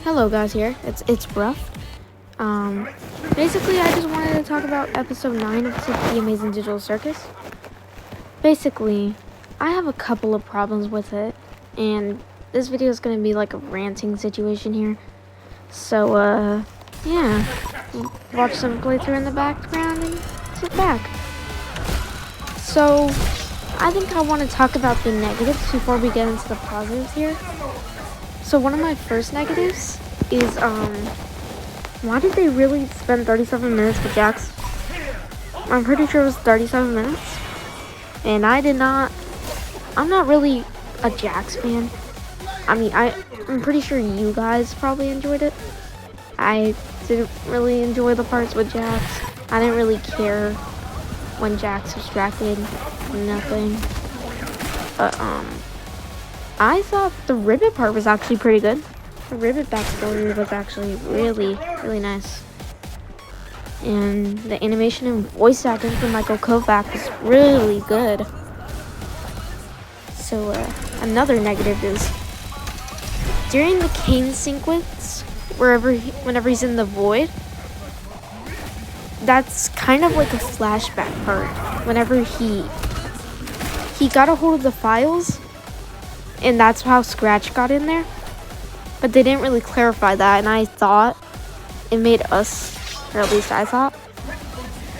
Hello guys here, it's rough. Basically I just wanted to talk about episode 9 of The Amazing Digital Circus. Basically, I have a couple of problems with it, and this video is going to be like a ranting situation here. So, yeah, watch some playthrough in the background and sit back. So, I think I want to talk about the negatives before we get into the positives here. So one of my first negatives is, why did they really spend 37 minutes with Jax? I'm pretty sure it was 37 minutes. And I'm not really a Jax fan. I mean, I'm pretty sure you guys probably enjoyed it. I didn't really enjoy the parts with Jax. I didn't really care when Jax distracted, nothing. But, I thought the Ribbit part was actually pretty good. The Ribbit backstory was actually really, really nice. And the animation and voice acting for Michael Kovac was really good. So, another negative is, during the Kane sequence, whenever he's in the void, that's kind of like a flashback part. Whenever he got a hold of the files, and that's how Scratch got in there. But they didn't really clarify that, and I thought it made us, or at least I thought,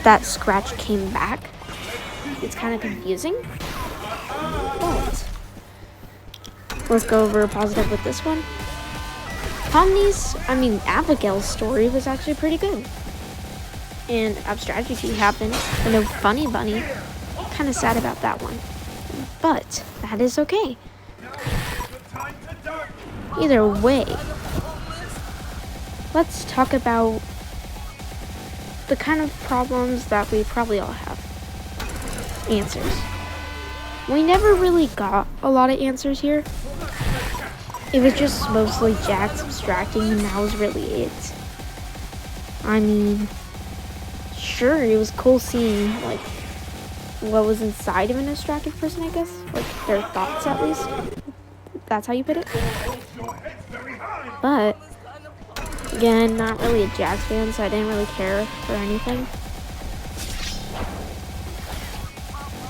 that Scratch came back. It's kind of confusing. But let's go over a positive with this one. Abigail's story was actually pretty good. And Abstrategy happened, and no Funny Bunny. Kind of sad about that one. But that is okay. Either way, let's talk about the kind of problems that we probably all have. Answers. We never really got a lot of answers here. It was just mostly Jax abstracting, and that was really it. I mean, sure, it was cool seeing, like, what was inside of an abstracted person, I guess. Like, their thoughts, at least. That's how you put it. But, again, not really a Jax fan, so I didn't really care for anything.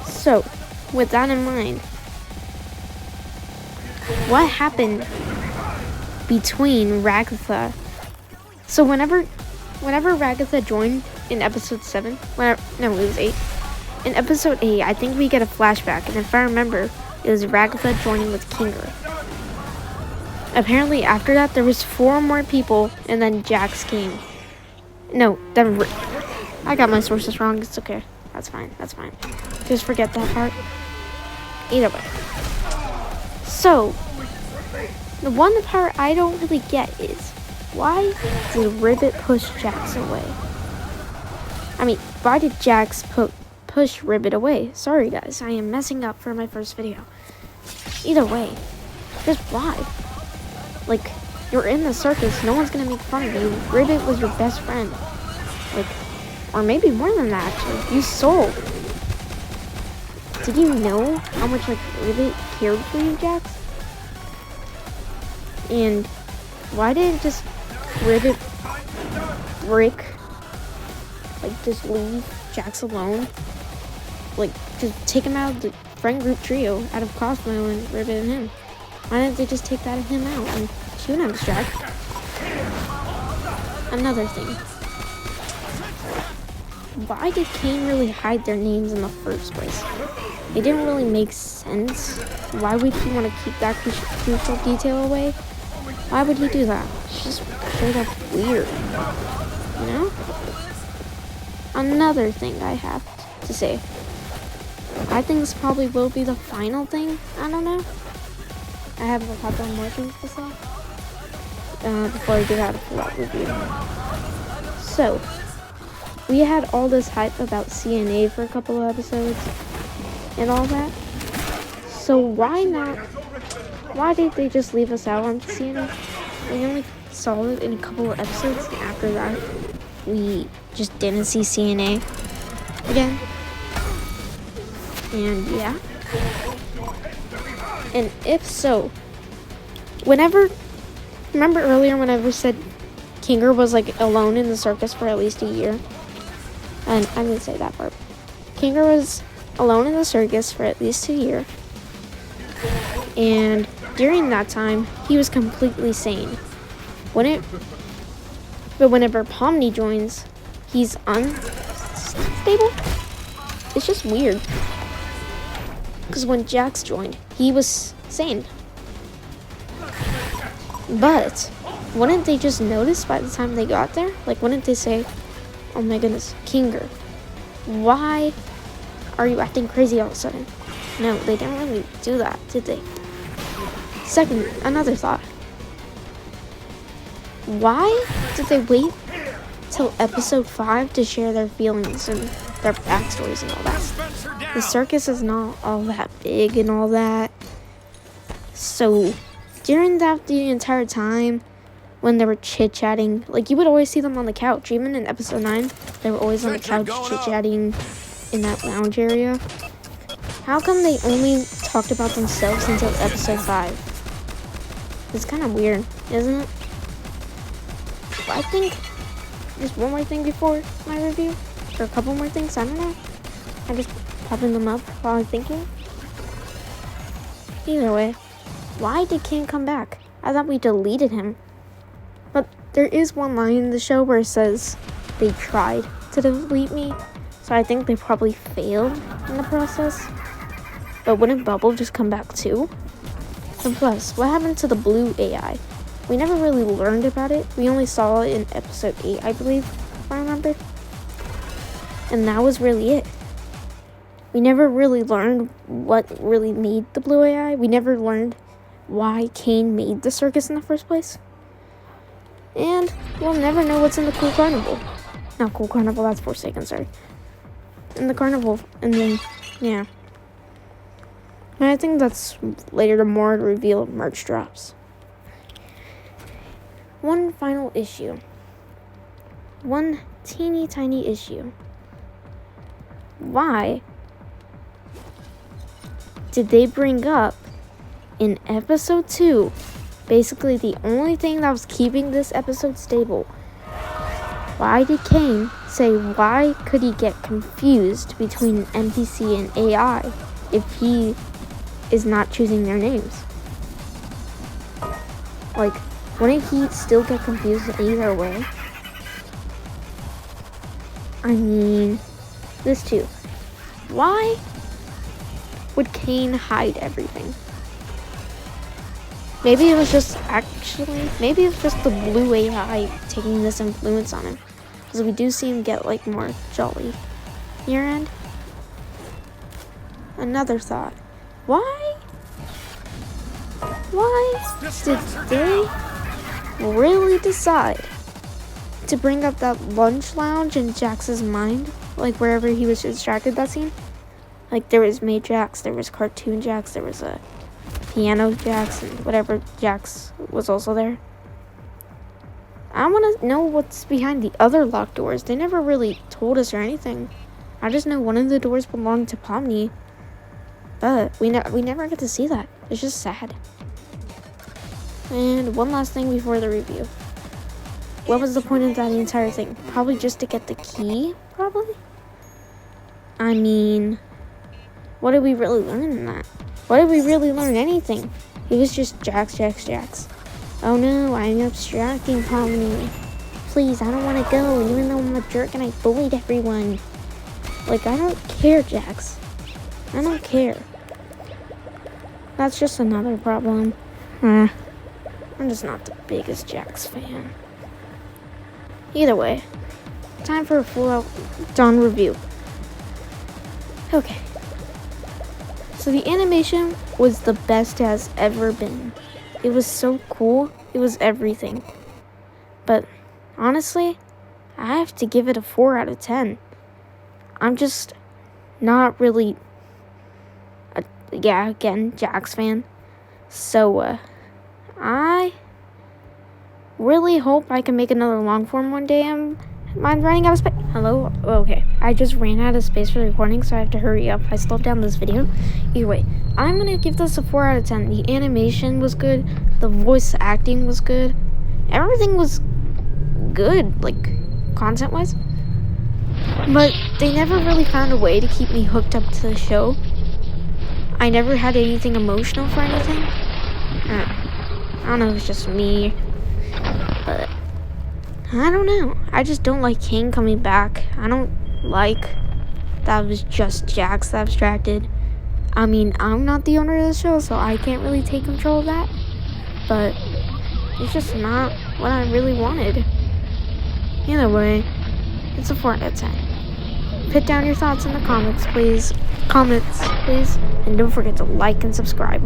So, with that in mind, what happened between Ragatha? So whenever Ragatha joined in episode 7, it was 8. In episode 8, I think we get a flashback, and if I remember, it was Ragatha joining with Kinger. Apparently, after that, there was 4 more people, and then Jax came. I got my sources wrong. It's okay. That's fine. Just forget that part. Either way. So, the one part I don't really get is, why did Ribbit push Jax away? I mean, why did Jax push Ribbit away? Sorry guys, I am messing up for my first video. Either way, just why? Like, you're in the circus, no one's gonna make fun of you. Ribbit was your best friend. Like, or maybe more than that actually. You sold. Did you know how much, like, Ribbit cared for you, Jax? And why didn't just Ribbit just leave Jax alone? Like, just take him out of the friend group trio, out of Cosmo and Ribbit and him. Why didn't they just take him out and shoot him abstract? Another thing. Why did Kane really hide their names in the first place? It didn't really make sense. Why would he want to keep that crucial detail away? Why would he do that? It's just straight up weird. You know? Another thing I have to say. I think this probably will be the final thing. I don't know. I have a couple more things to say before I get out of that review. So, we had all this hype about CNA for a couple of episodes and all that. So why did they just leave us out on CNA? We only saw it in a couple of episodes, and after that, we just didn't see CNA again. And yeah. And if so, whenever Remember earlier whenever I said Kinger was like alone in the circus for at least a year? And I didn't say that part. Kinger was alone in the circus for at least a year. And during that time, he was completely sane. But whenever Pomni joins, he's unstable. It's just weird. Because when Jax joined, he was sane. But wouldn't they just notice by the time they got there? Like, wouldn't they say, oh my goodness, Kinger, why are you acting crazy all of a sudden? No, they didn't really do that, did they? Second, another thought. Why did they wait till episode 5 to share their feelings and their backstories and all that? The circus is not all that big and all that. So, during the entire time when they were chit-chatting, like, you would always see them on the couch. Even in episode 9, they were always on the couch chit-chatting in that lounge area. How come they only talked about themselves until episode 5? It's kind of weird, isn't it? I think just one more thing before my review, or a couple more things, I don't know. I'm just popping them up while I'm thinking. Either way, why did King come back? I thought we deleted him. But there is one line in the show where it says they tried to delete me, so I think they probably failed in the process. But wouldn't Bubble just come back too? And plus, what happened to the blue AI? We never really learned about it. We only saw it in episode 8, I believe, if I remember. And that was really it. We never really learned what really made the blue AI. We never learned why Kane made the circus in the first place. And we'll never know what's in the cool carnival. Not cool carnival, that's Forsaken, sorry. In the carnival, and then, yeah. And I think that's later to more reveal merch drops. One final issue. One teeny tiny issue. Why did they bring up in episode 2, basically the only thing that was keeping this episode stable? Why did Kane say why could he get confused between NPC and AI if he is not choosing their names? Like, wouldn't he still get confused either way? I mean, this too. Why would Kane hide everything? Maybe it was just the blue AI taking this influence on him. Because we do see him get, like, more jolly near end. Another thought. Why did they really decide to bring up that lunch lounge in Jax's mind? Like, wherever he was distracted that scene? Like, there was Maid Jax, there was Cartoon Jax, there was a Piano Jax, and whatever Jax was also there. I want to know what's behind the other locked doors. They never really told us or anything. I just know one of the doors belonged to Pomni. But we never get to see that. It's just sad. And one last thing before the review. What was the point of that entire thing? Probably just to get the key, probably? I mean, what did we really learn in that? What did we really learn anything? It was just Jax. Oh no, I'm abstracting Pomni. Please, I don't want to go, even though I'm a jerk and I bullied everyone. Like, I don't care, Jax. I don't care. That's just another problem. I'm just not the biggest Jax fan. Either way, time for a full-out done review. Okay. So the animation was the best it has ever been. It was so cool. It was everything. But honestly, I have to give it a 4 out of 10. I'm just not really again, Jax fan. So, I really hope I can make another long form one day. I'm Mine's running out of space. Hello? Oh, okay. I just ran out of space for the recording, so I have to hurry up. I slowed down this video. Either way, I'm gonna give this a 4 out of 10. The animation was good. The voice acting was good. Everything was good, like, content-wise. But they never really found a way to keep me hooked up to the show. I never had anything emotional for anything. I don't know if it's just me, but I don't know. I just don't like King coming back. I don't like that it was just Jax that abstracted. I mean, I'm not the owner of the show, so I can't really take control of that. But it's just not what I really wanted. Either way, it's a 4 out of 10. Put down your thoughts in the comments, please. And don't forget to like and subscribe.